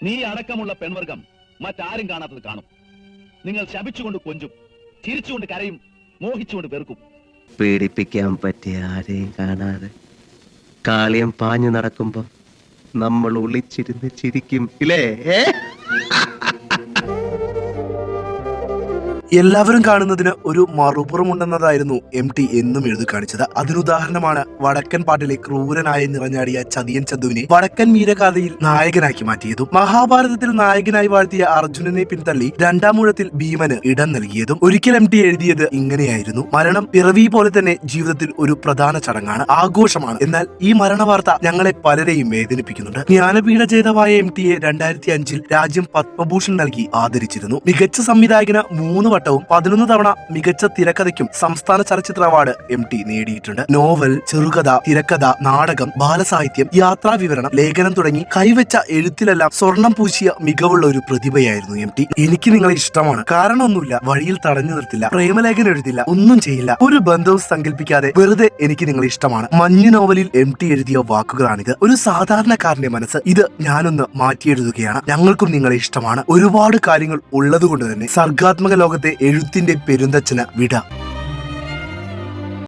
നീ അടക്കമുള്ള പെൺവർഗം മറ്റാരും കാണാത്തത് കാണും. നിങ്ങൾ ശപിച്ചുകൊണ്ട് കൊഞ്ചും, ചിരിച്ചുകൊണ്ട് കരയും, മോഹിച്ചുകൊണ്ട് വെറുക്കും. പീഡിപ്പിക്കാൻ പറ്റിയ ആരെയും കാണാതെ കാളിയം പാഞ്ഞു നടക്കുമ്പോ നമ്മൾ ഒളിച്ചിരുന്ന് ചിരിക്കും ഇല്ലേ? എല്ലാവരും കാണുന്നതിന് ഒരു മറുപുറമുണ്ടെന്നതായിരുന്നു MT എന്നും എഴുതി കാണിച്ചത്. അതിനുദാഹരണമാണ് വടക്കൻ പാട്ടിലെ ക്രൂരനായി നിറഞ്ഞാടിയ ചതിയൻ ചന്തുവിനെ വടക്കൻ വീരഗാഥയിൽ നായകനാക്കി മാറ്റിയതും മഹാഭാരതത്തിൽ നായകനായി വാഴ്ത്തിയ അർജുനനെ പിന്തള്ളി രണ്ടാം ഊഴത്തിൽ ഭീമന് ഇടം നൽകിയതും. ഒരിക്കൽ MT എഴുതിയത് ഇങ്ങനെയായിരുന്നു: മരണം പിറവി പോലെ തന്നെ ജീവിതത്തിൽ ഒരു പ്രധാന ചടങ്ങാണ്, ആഘോഷമാണ്. എന്നാൽ ഈ മരണവാർത്ത ഞങ്ങളെ പലരെയും വേദനിപ്പിക്കുന്നുണ്ട്. ജ്ഞാനപീഠ ജേതാവായ MTയെ 2005 രാജ്യം പത്മഭൂഷൺ നൽകി ആദരിച്ചിരുന്നു. മികച്ച സംവിധായകന് 3 വട്ടവും 11 തവണ മികച്ച തിരക്കഥയ്ക്കും സംസ്ഥാന ചലച്ചിത്ര അവാർഡ് MT നേടിയിട്ടുണ്ട്. നോവൽ, ചെറുകഥ, തിരക്കഥ, നാടകം, ബാലസാഹിത്യം, യാത്രാ വിവരണം, ലേഖനം തുടങ്ങി കൈവച്ച എഴുത്തിലെല്ലാം സ്വർണം പൂശിയ മികവുള്ള ഒരു പ്രതിഭയായിരുന്നു MT. എനിക്ക് നിങ്ങളെ ഇഷ്ടമാണ്, കാരണമൊന്നുമില്ല, വഴിയിൽ തടഞ്ഞു നിർത്തില്ല, പ്രേമലേഖനം എഴുതില്ല, ഒന്നും ചെയ്യില്ല, ഒരു ബന്ധവും സങ്കല്പിക്കാതെ വെറുതെ എനിക്ക് നിങ്ങളെ ഇഷ്ടമാണ്. മഞ്ഞ് നോവലിൽ MT എഴുതിയ വാക്കുകളാണിത്. ഒരു സാധാരണക്കാരന്റെ മനസ്സ്. ഇത് ഞാനൊന്ന് മാറ്റിയെഴുതുകയാണ്. ഞങ്ങൾക്കും നിങ്ങളെ ഇഷ്ടമാണ്. ഒരുപാട് കാര്യങ്ങൾ ഉള്ളതുകൊണ്ട് തന്നെ സർഗാത്മക ലോകത്തെ എഴുത്തിന്റെ പെരുന്തച്ഛന് വിട.